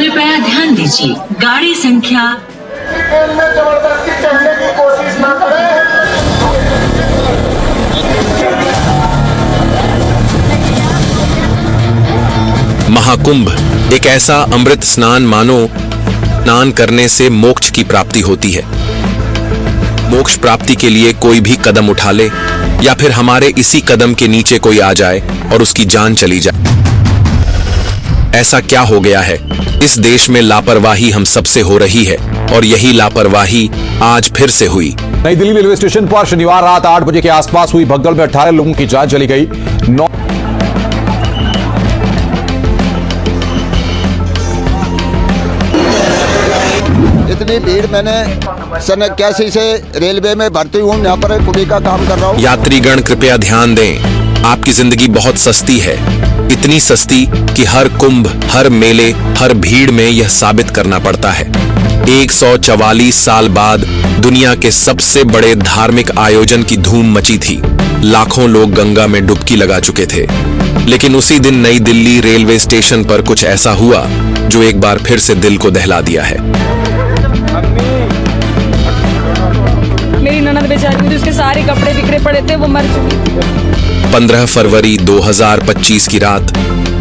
कृपया ध्यान दीजिए, गाड़ी संख्या ट्रेन में जबरदस्ती चढ़ने की कोशिश न करें। महाकुंभ एक ऐसा अमृत स्नान मानो स्नान करने से मोक्ष की प्राप्ति होती है। मोक्ष प्राप्ति के लिए कोई भी कदम उठा ले या फिर हमारे इसी कदम के नीचे कोई आ जाए और उसकी जान चली जाए। ऐसा क्या हो गया है? इस देश में लापरवाही हम सबसे हो रही है और यही लापरवाही आज फिर से हुई। नई दिल्ली रेलवे स्टेशन पर शनिवार रात 8 बजे के आसपास हुई भगदड़ में 18 लोगों की जान चली गई। इतनी भीड़ मैंने सन 81 से रेलवे में भर्ती हूँ, यहाँ पर कुली का काम कर रहा हूँ। यात्रीगण कृपया ध्यान दें, आपकी जिंदगी बहुत सस्ती है, इतनी सस्ती कि हर कुंभ, हर मेले, हर भीड़ में यह साबित करना पड़ता है। 144 साल बाद दुनिया के सबसे बड़े धार्मिक आयोजन की धूम मची थी। लाखों लोग गंगा में डुबकी लगा चुके थे, लेकिन उसी दिन नई दिल्ली रेलवे स्टेशन पर कुछ ऐसा हुआ जो एक बार फिर से दिल को दहला दिया है। मेरी ननद बेचारी थी, उसके सारे कपड़े बिखरे पड़े थे, वो मर चुकी थी। 15 फरवरी 2025 की रात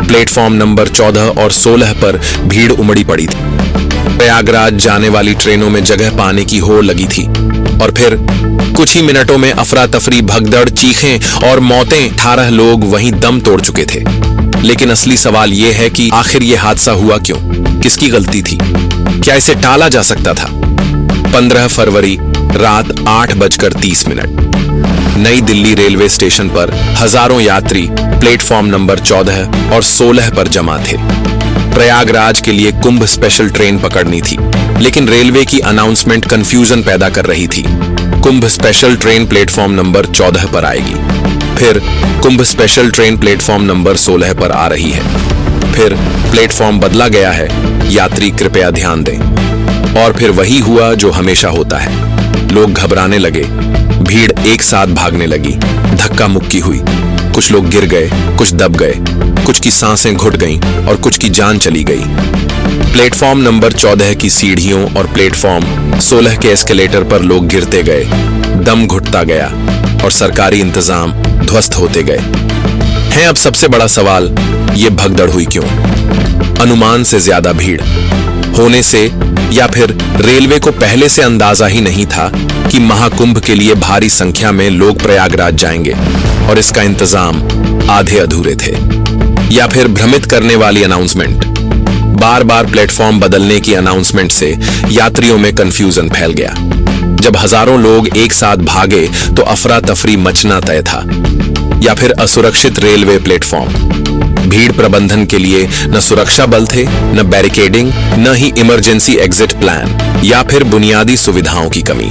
प्लेटफॉर्म नंबर 14 और 16 पर भीड़ उमड़ी पड़ी थी। प्रयागराज जाने वाली ट्रेनों में जगह पाने की होड़ लगी थी और फिर कुछ ही मिनटों में अफरा तफरी, भगदड़, चीखें और मौतें। 18 लोग वहीं दम तोड़ चुके थे। लेकिन असली सवाल यह है कि आखिर यह हादसा हुआ क्यों? किसकी गलती थी? क्या इसे टाला जा सकता था? 15 फरवरी रात 8:30 नई दिल्ली रेलवे स्टेशन पर हजारों यात्री प्लेटफॉर्म नंबर 14 और 16 पर जमा थे। प्रयागराज के लिए कुंभ स्पेशल ट्रेन पकड़नी थी, लेकिन रेलवे की अनाउंसमेंट कंफ्यूजन पैदा कर रही थी। कुंभ स्पेशल ट्रेन प्लेटफॉर्म नंबर 14 पर आएगी, फिर कुंभ स्पेशल ट्रेन प्लेटफॉर्म नंबर 16 पर आ रही है, फिर प्लेटफॉर्म बदला गया है, यात्री कृपया ध्यान दें। और फिर वही हुआ जो हमेशा होता है, लोग घबराने लगे, भीड़ एक साथ भागने लगी, धक्का मुक्की हुई, कुछ लोग गिर गए, कुछ दब गए, कुछ की सांसें घुट गईं और कुछ की जान चली गई। प्लेटफॉर्म नंबर 14 की सीढ़ियों और प्लेटफॉर्म 16 के एस्केलेटर पर लोग गिरते गए, दम घुटता गया और सरकारी इंतजाम ध्वस्त होते गए। है अब सबसे बड़ा सवाल, ये भगदड़ हुई क्यों? अनुमान से ज्यादा भीड़ होने से या फिर रेलवे को पहले से अंदाजा ही नहीं था कि महाकुंभ के लिए भारी संख्या में लोग प्रयागराज जाएंगे और इसका इंतजाम आधे अधूरे थे? या फिर भ्रमित करने वाली अनाउंसमेंट? बार बार प्लेटफॉर्म बदलने की अनाउंसमेंट से यात्रियों में कंफ्यूजन फैल गया। जब हजारों लोग एक साथ भागे तो अफरा तफरी मचना तय था। या फिर असुरक्षित रेलवे प्लेटफॉर्म? भीड़ प्रबंधन के लिए न सुरक्षा बल थे, न बैरिकेडिंग, न ही इमरजेंसी एग्जिट प्लान, या फिर बुनियादी सुविधाओं की कमी।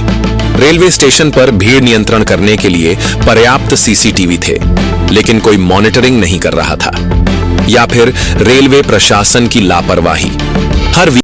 रेलवे स्टेशन पर भीड़ नियंत्रण करने के लिए पर्याप्त सीसीटीवी थे, लेकिन कोई मॉनिटरिंग नहीं कर रहा था। या फिर रेलवे प्रशासन की लापरवाही? हर